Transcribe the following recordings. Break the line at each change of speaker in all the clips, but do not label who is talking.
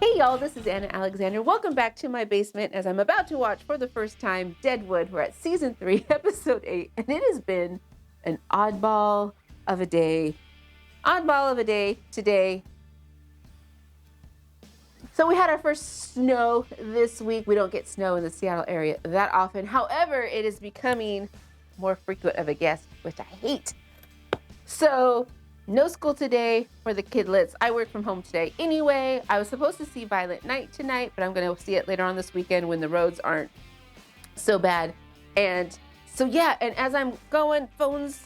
Hey y'all, this is Anna Alexander. Welcome back to my basement as I'm about to watch for the first time Deadwood. We're at season 3, episode 8, and it has been an oddball of a day. Oddball of a day today. So we had our first snow this week. We don't get snow in the Seattle area that often. However, it is becoming more frequent of a guest, which I hate. So no school today for the kidlets. I work from home today anyway. I was supposed to see Violent Night tonight, but I'm going to see it later on this weekend when the roads aren't so bad. And so yeah, and as I'm going,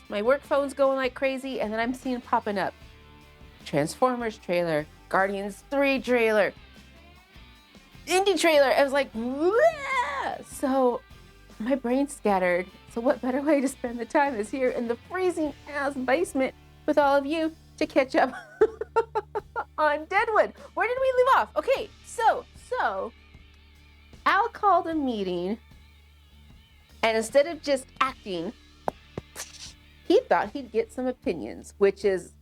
my work phone's going like crazy, and then I'm seeing popping up Transformers trailer, Guardians 3 trailer, Indie trailer. I was like, "Wah!" So my brain's scattered. So what better way to spend the time is here in the freezing ass basement with all of you to catch up on Deadwood. Where did we leave off? Okay, so Al called a meeting, and instead of just acting, he thought he'd get some opinions, which is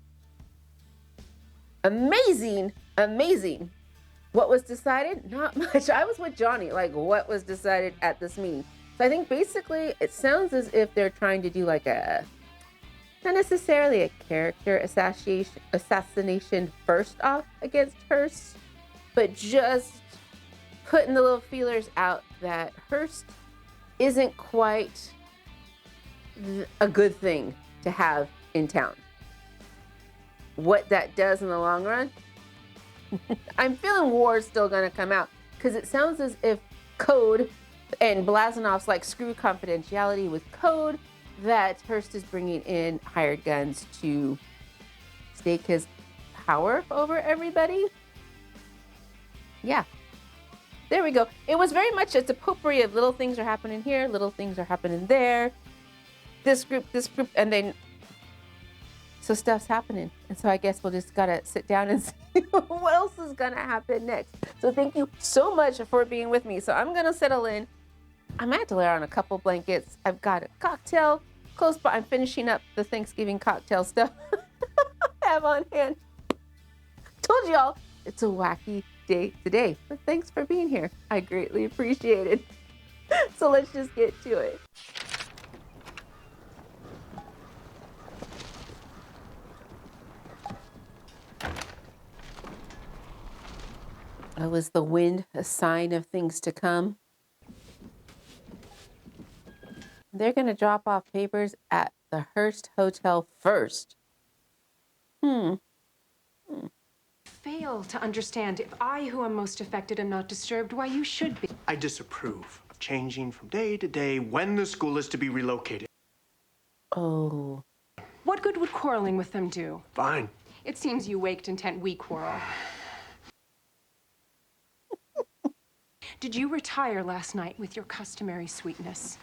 amazing. What was decided? Not much. I was with Johnny, like, what was decided at this meeting? So I think basically it sounds as if they're trying to do like not necessarily a character assassination first off against Hearst, but just putting the little feelers out that Hearst isn't quite a good thing to have in town. What that does in the long run, I'm feeling war is still gonna come out, because it sounds as if Code and Blazanov's like screw confidentiality with Code, that Hearst is bringing in hired guns to stake his power over everybody. Yeah, there we go. It was very much, it's a potpourri of little things are happening here, little things are happening there, this group, and then so stuff's happening. And so I guess we'll just gotta sit down and see what else is gonna happen next. So thank you so much for being with me. So I'm gonna settle in. I might have to layer on a couple blankets. I've got a cocktail close by. I'm finishing up the Thanksgiving cocktail stuff I have on hand. Told y'all it's a wacky day today, but thanks for being here. I greatly appreciate it. So let's just get to it. Oh, is the wind a sign of things to come? They're going to drop off papers at the Hearst Hotel first.
Fail to understand. If I, who am most affected, am not disturbed, why you should be.
I disapprove of changing from day to day when the school is to be relocated.
Oh.
What good would quarreling with them do?
Fine.
It seems you waked intent we quarrel. Did you retire last night with your customary sweetness?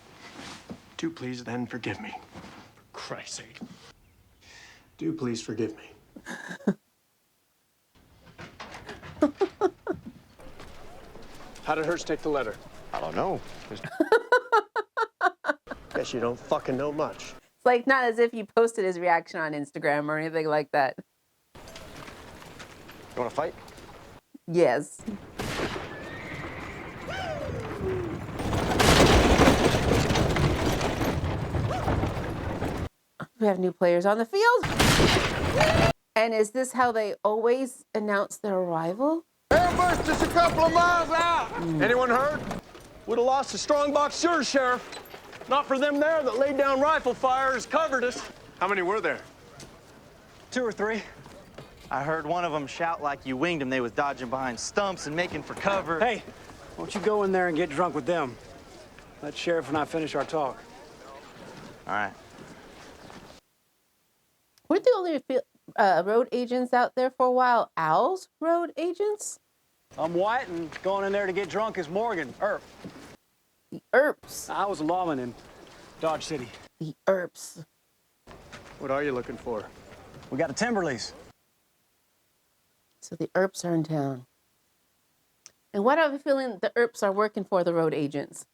Do please then forgive me. For Christ's sake. Do please forgive me. How did Hearst take the letter?
I don't know.
Guess you don't fucking know much.
It's like not as if you posted his reaction on Instagram or anything like that.
You want to fight?
Yes. We have new players on the field. And is this how they always announce their arrival?
Ambush just a couple of miles out. Anyone heard?
Would have lost a strong box, sure, Sheriff. Not for them there that laid down rifle fire as covered us. How many were there?
2 or 3. I heard one of them shout like you winged them. They was dodging behind stumps and making for cover.
Hey, why don't you go in there and get drunk with them? Let Sheriff and I finish our talk.
All right.
We're the only road agents out there for a while. Al's road agents?
I'm White, and going in there to get drunk is Morgan, Earp.
The Earps.
I was a lawman in Dodge City.
The Earps.
What are you looking for?
We got a timber lease.
So the Earps are in town. And what I have a feeling the Earps are working for the road agents.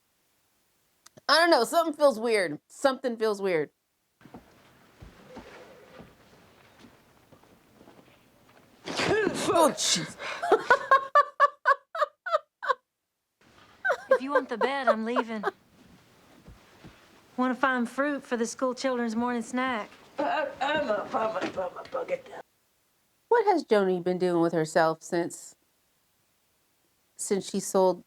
I don't know, something feels weird. Something feels weird. Oh, jeez.
If you want the bed, I'm leaving. Want to find fruit for the school children's morning snack.
What has Joni been doing with herself since she sold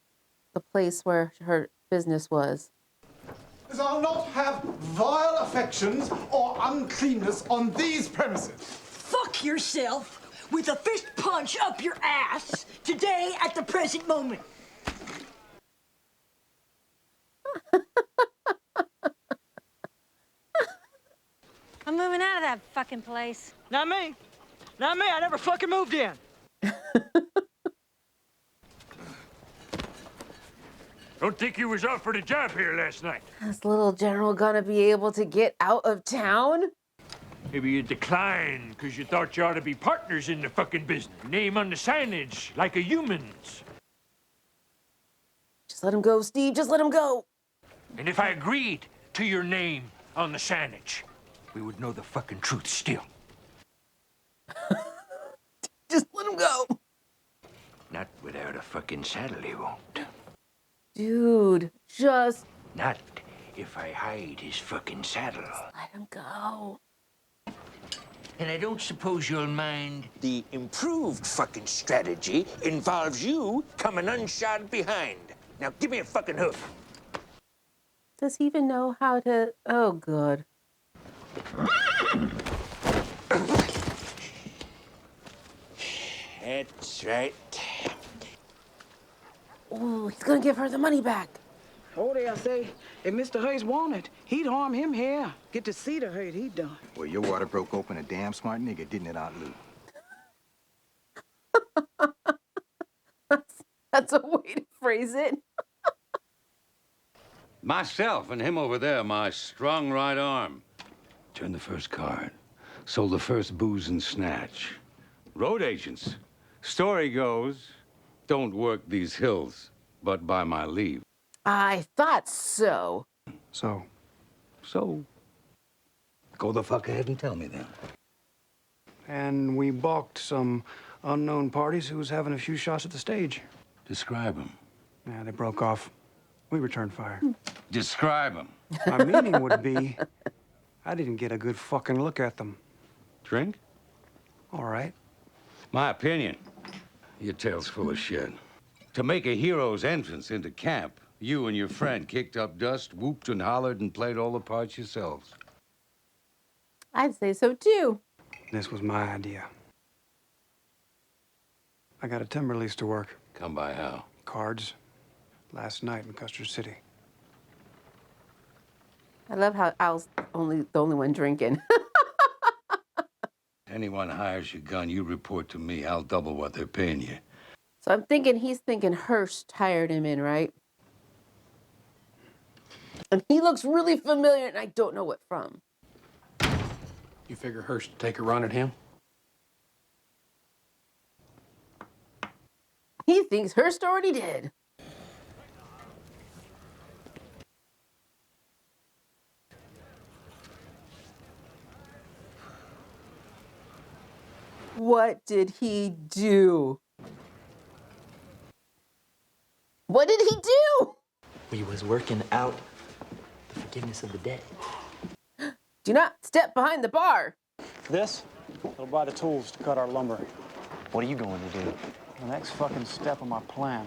the place where her business was?
I'll not have vile affections or uncleanness on these premises.
Fuck yourself with a fist punch up your ass today at the present moment.
I'm moving out of that fucking place.
Not me. Not me. I never fucking moved in.
Don't think you was offered a job here last night.
Is little General gonna be able to get out of town?
Maybe you declined because you thought you ought to be partners in the fucking business. Name on the signage, like a human's.
Just let him go, Steve. Just let him go.
And if I agreed to your name on the signage, we would know the fucking truth still.
Just let him go.
Not without a fucking saddle, he won't.
Dude, just
Not if I hide his fucking saddle.
let him go.
And I don't suppose you'll mind the improved fucking strategy involves you coming unshod behind. Now give me a fucking hoof.
Does he even know how to? Oh, good.
That's right.
Oh, he's gonna give her the money back.
Oh, they say, if Mr. Hurst wanted, he'd harm him here. Get to see the hurt he'd done.
Well, your water broke open a damn smart nigga, didn't it, Aunt Lou?
That's a way to phrase it.
Myself and him over there, my strong right arm. Turned the first card. Sold the first booze and snatch. Road agents. Story goes, don't work these hills, but by my leave.
I thought so.
So,
Go the fuck ahead and tell me then.
and we balked some unknown parties who was having a few shots at the stage.
Describe them.
Yeah, they broke off. We returned fire.
Describe them.
My meaning would be, I didn't get a good fucking look at them.
Drink?
All right.
My opinion. Your tale's full of shit. To make a hero's entrance into camp, you and your friend kicked up dust, whooped and hollered, and played all the parts yourselves.
I'd say so too.
This was my idea. I got a timber lease to work.
Come by how?
Cards. Last night in Custer City.
I love how Al's the only one drinking.
Anyone hires your gun, you report to me. I'll double what they're paying you.
So I'm thinking he's thinking Hurst hired him in, right? And he looks really familiar, and I don't know what from.
You figure Hurst to take a run at him?
He thinks Hurst already did. What did he do? What did he do?
We was working out the forgiveness of the debt.
Do not step behind the bar.
This, it'll buy the tools to cut our lumber.
What are you going to do?
The next fucking step of my plan.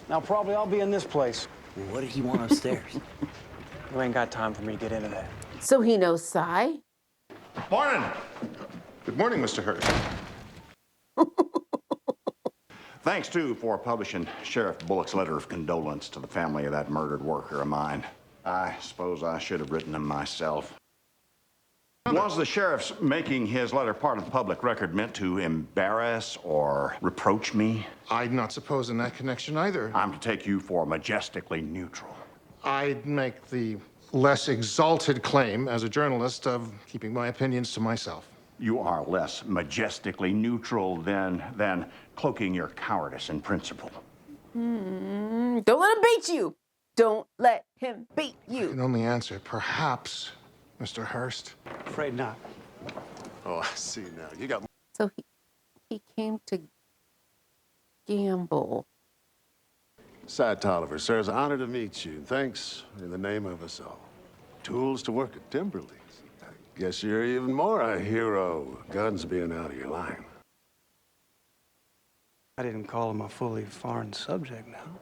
Now, probably I'll be in this place.
Well, what did he want upstairs?
You ain't got time for me to get into that.
So he knows Cy.
Morning. Good morning, Mr. Hurst. Thanks, too, for publishing Sheriff Bullock's letter of condolence to the family of that murdered worker of mine. I suppose I should have written him myself. Was the sheriff's making his letter part of the public record meant to embarrass or reproach me?
I'd not suppose in that connection either.
I'm to take you for majestically neutral.
I'd make the less exalted claim as a journalist of keeping my opinions to myself.
You are less majestically neutral than cloaking your cowardice in principle.
Don't let him bait you. Don't let him bait you.
I can only answer, perhaps, Mr. Hurst.
Afraid not.
Oh, I see now. You got...
So he came to gamble.
Sad Tolliver, sir, it's an honor to meet you. Thanks in the name of us all. Tools to work at Timberlee's. I guess you're even more a hero, guns being out of your line.
I didn't call him a fully foreign subject now.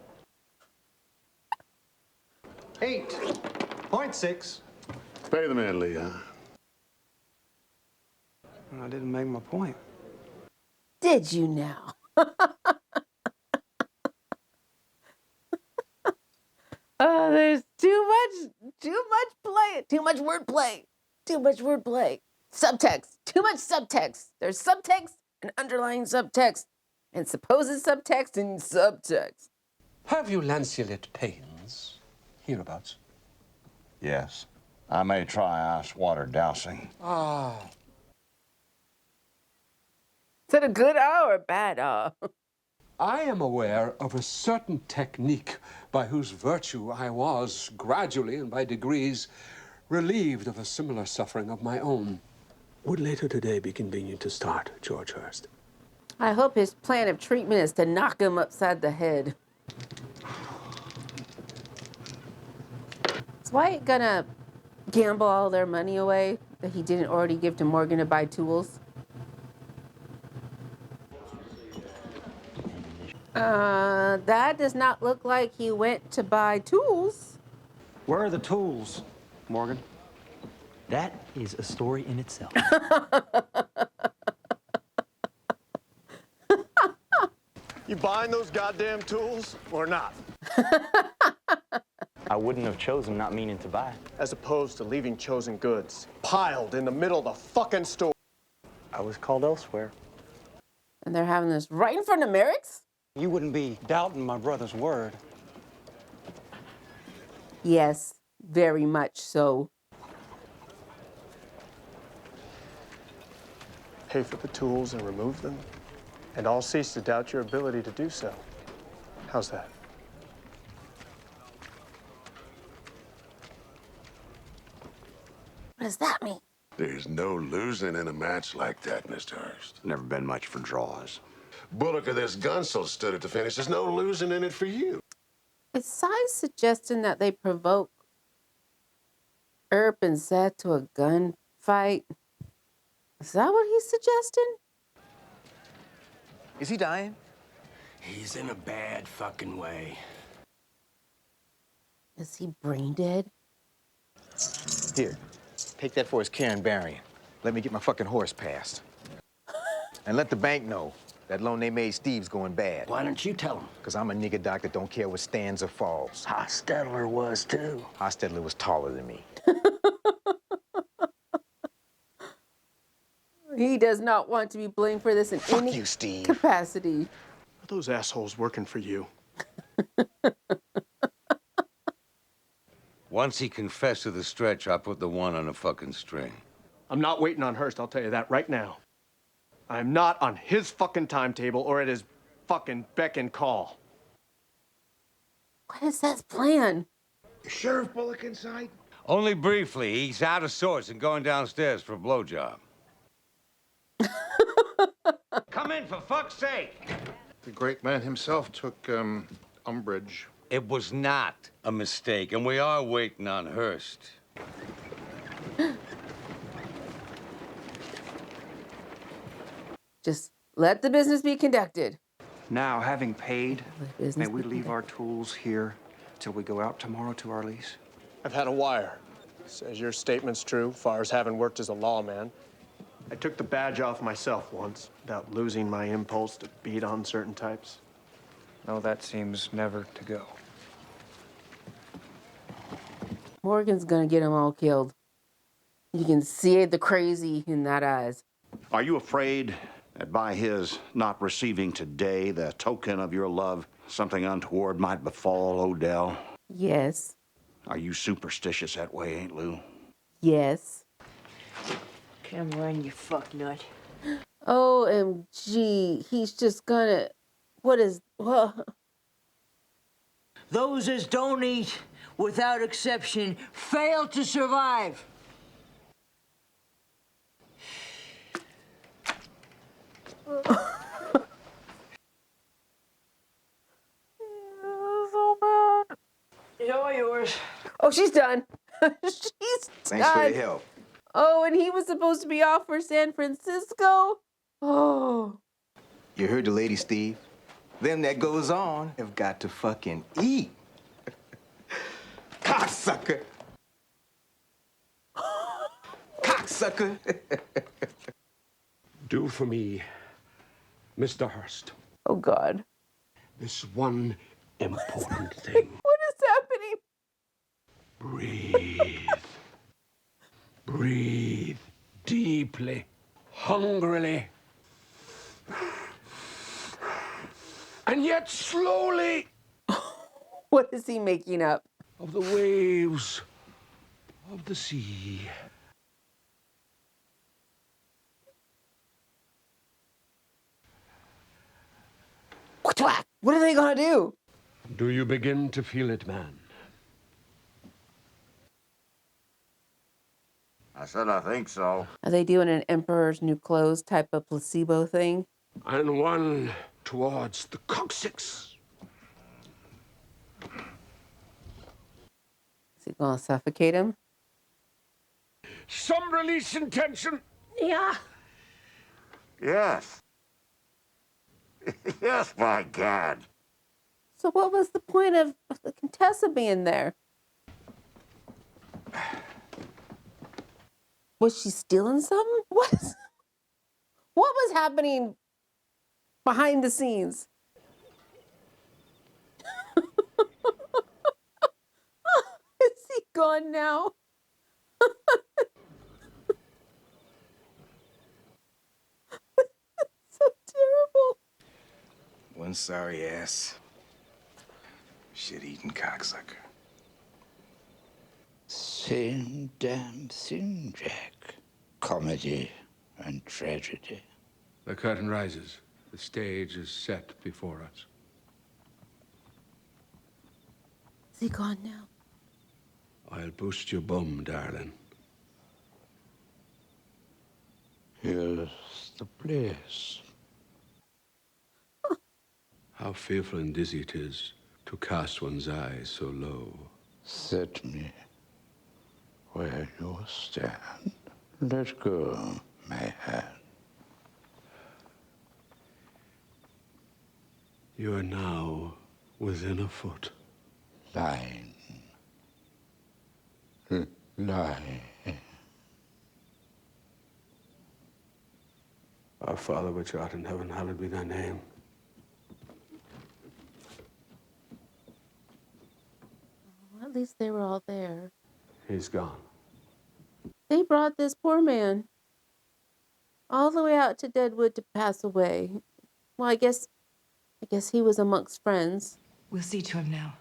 8.6. Pay the man, Leon.
I didn't make my point.
Did you now? Oh, there's too much play, too much wordplay, too much wordplay. Subtext, too much subtext. There's subtext and underlying subtext, and supposed subtext and subtext.
Have you lanceolate pains? Hereabouts.
Yes. I may try ice water dousing.
Ah.
Is that a good or a bad
I am aware of a certain technique by whose virtue I was gradually and by degrees relieved of a similar suffering of my own. Would later today be convenient to start, George Hurst?
I hope his plan of treatment is to knock him upside the head. Is Wyatt gonna gamble all their money away that he didn't already give to Morgan to buy tools? That does not look like he went to buy tools.
Where are the tools, Morgan?
That is a story in itself.
You buying those goddamn tools or not?
I wouldn't have chosen not meaning to buy.
As opposed to leaving chosen goods piled in the middle of the fucking store.
I was called elsewhere.
And they're having this right in front of Merrick's?
You wouldn't be doubting my brother's word.
Yes, very much so.
Pay for the tools and remove them, and I'll cease to doubt your ability to do so. How's that?
What does that mean?
There's no losing in a match like that, Mr. Hurst.
Never been much for draws.
Bullock of this Gunsel stood it to finish. There's no losing in it for you.
Is Cy suggesting that they provoke Earp and Seth to a gunfight? Is that what he's suggesting?
Is he dying?
He's in a bad fucking way.
Is he brain dead?
Here, take that for his care and burying. Let me get my fucking horse passed. And let the bank know that loan they made Steve's going bad.
Why don't you tell him?
Because I'm a nigga doc that don't care what stands or falls.
Hostetler was too.
Hostetler was taller than me.
He does not want to be blamed for this in any
you, Steve.
capacity.
Are those assholes working for you?
Once he confessed to the stretch, I put the one on a fucking string.
I'm not waiting on Hurst, I'll tell you that right now. I'm not on his fucking timetable or at his fucking beck and call.
What is Seth's plan?
Is Sheriff Bullock inside?
Only briefly. He's out of sorts and going downstairs for a blowjob. Come in, for fuck's sake!
The great man himself took umbrage.
It was not a mistake, and we are waiting on Hurst.
Just let the business be conducted.
Now, having paid, may we leave our tools here till we go out tomorrow to our lease?
I've had a wire. Says your statement's true, far as having worked as a lawman. I took the badge off myself once, without losing my impulse to beat on certain types.
No, that seems never to go.
Morgan's gonna get them all killed. You can see the crazy in that eyes.
Are you afraid that by his not receiving today the token of your love, something untoward might befall Odell?
Yes.
Are you superstitious that way, ain't Lou?
Yes.
Cameron, you fucknut.
OMG. He's just gonna... What is...
Those as don't eat, without exception, fail to survive.
So Oh, she's done. She's
Thanks
done.
for the help.
Oh, and he was supposed to be off for San Francisco. Oh.
You heard the lady, Steve? Them that goes on have got to fucking eat. Cocksucker. Cocksucker.
Do for me, Mr. Hurst,
Oh, God.
this one important thing.
What is happening?
Breathe. Breathe deeply, hungrily, and yet slowly.
What is he making up?
Of the waves of the sea.
What are they gonna do?
Do you begin to feel it, man?
I said I think so.
Are they doing an Emperor's New Clothes type of placebo thing?
And one towards the coccyx.
Is he gonna suffocate him?
Some release in tension.
Yeah.
Yes. Yes, by God.
So what was the point of the Contessa being there? Was she stealing something? What was happening behind the scenes? Is he gone now? So terrible.
One sorry ass, shit-eating cocksucker.
Same damn thing, Jack. Comedy and tragedy.
The curtain rises. The stage is set before us.
Is he gone now?
I'll boost your bum, darling.
Here's the place.
How fearful and dizzy it is to cast one's eyes so low.
Set me where you stand. Let go my hand.
You are now within a foot.
Line. Line.
Our Father which art in heaven, hallowed be thy name.
Well, at least they were all there.
He's gone.
They brought this poor man all the way out to Deadwood to pass away. Well, I guess he was amongst friends.
We'll see to him now.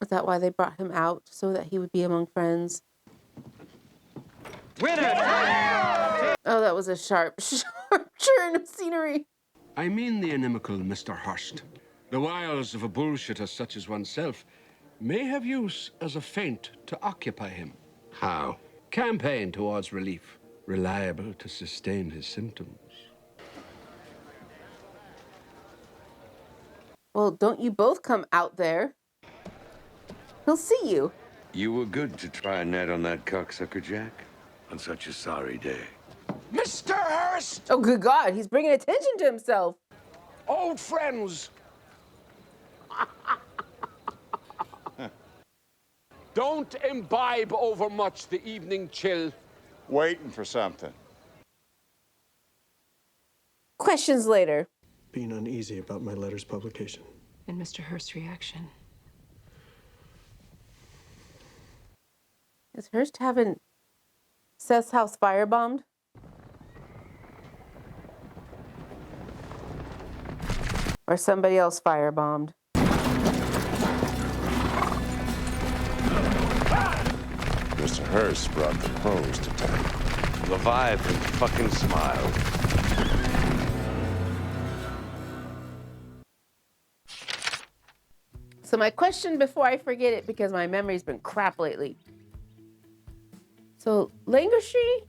Is that why they brought him out? So that he would be among friends?
Winner!
Oh, that was a sharp turn of scenery.
I mean the inimical Mr. Hurst. The wiles of a bullshitter such as oneself may have use as a feint to occupy him.
How?
Campaign towards relief. Reliable to sustain his symptoms.
Well, don't you both come out there. He'll see you.
You were good to try a net on that cocksucker, Jack. On such a sorry day.
Mr. Hurst!
Oh, good God, he's bringing attention to himself.
Old friends! Don't imbibe overmuch the evening chill.
Waiting for something.
Questions later.
Being uneasy about my letter's publication.
And Mr. Hurst's reaction.
Is Hearst having Seth's house firebombed? Or somebody else firebombed?
Mr. Hurst brought the pros to town.
Leviathan fucking smiled.
So my question before I forget it, because my memory's been crap lately. So Languishy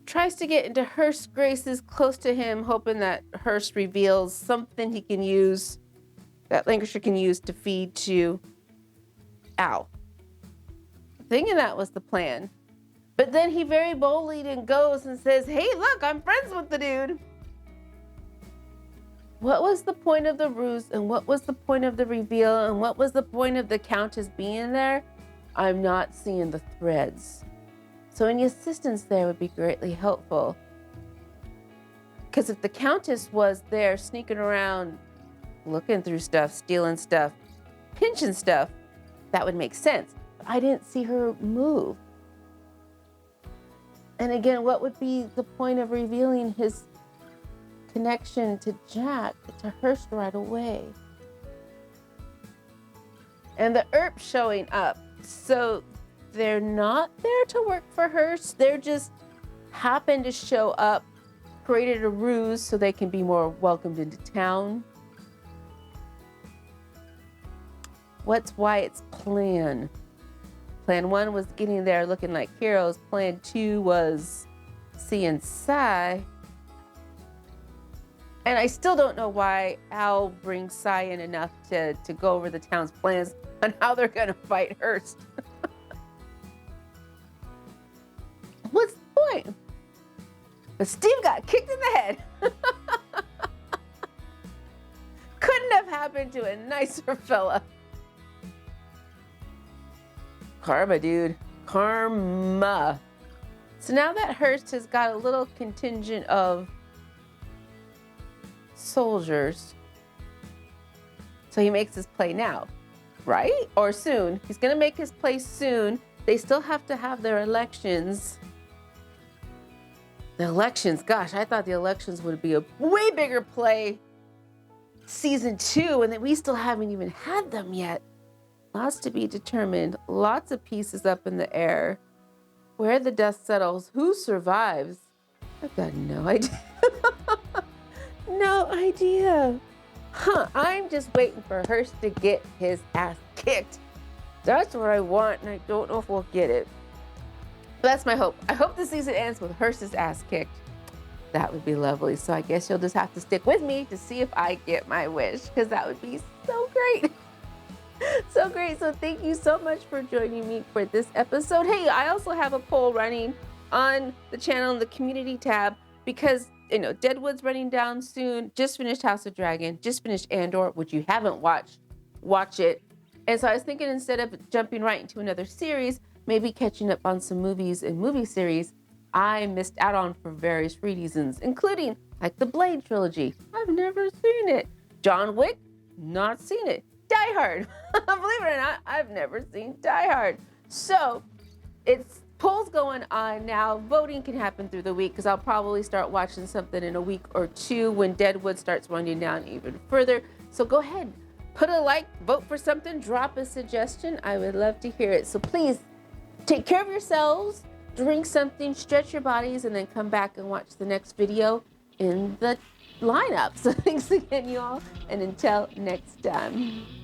tries to get into Hearst's graces close to him, hoping that Hearst reveals something he can use, that Languisher can use to feed to Al. Thinking that was the plan. But then he very boldly then goes and says, hey, look, I'm friends with the dude. What was the point of the ruse, and what was the point of the reveal, and what was the point of the Countess being there? I'm not seeing the threads. So any assistance there would be greatly helpful. Because if the Countess was there sneaking around, looking through stuff, stealing stuff, pinching stuff, that would make sense. But I didn't see her move. And again, what would be the point of revealing his connection to Jack, to Hearst right away? And the Earp showing up. So they're not there to work for Hearst. They're just happened to show up, created a ruse so they can be more welcomed into town. What's Wyatt's plan? Plan 1 was getting there looking like heroes. Plan 2 was seeing Cy. And I still don't know why Al brings Cy in enough to go over the town's plans on how they're gonna fight Hearst. What's the point? But Steve got kicked in the head. Couldn't have happened to a nicer fella. Karma, dude. Karma. So now that Hearst has got a little contingent of soldiers, so he makes his play now, right? Or soon. He's gonna make his play soon. They still have to have their elections. The elections, gosh, I thought the elections would be a way bigger play season 2, and that we still haven't even had them yet. Lots to be determined, lots of pieces up in the air. Where the dust settles, who survives? I've got no idea. No idea. I'm just waiting for Hearst to get his ass kicked. That's what I want, and I don't know if we'll get it. But that's my hope. I hope the season ends with Hearst's ass kicked. That would be lovely. So I guess you'll just have to stick with me to see if I get my wish, because that would be so great. So great. So thank you so much for joining me for this episode. Hey, I also have a poll running on the channel in the community tab because, you know, Deadwood's running down soon. Just finished House of Dragon. Just finished Andor, which you haven't watched. Watch it. And so I was thinking instead of jumping right into another series, maybe catching up on some movies and movie series I missed out on for various reasons, including like the Blade trilogy. I've never seen it. John Wick, not seen it. Die Hard. Believe it or not, I've never seen Die Hard. So it's polls going on now. Voting can happen through the week because I'll probably start watching something in a week or two when Deadwood starts winding down even further. So go ahead, put a like, vote for something, drop a suggestion. I would love to hear it. So please take care of yourselves, drink something, stretch your bodies, and then come back and watch the next video in the lineup. So thanks again, you all, and until next time.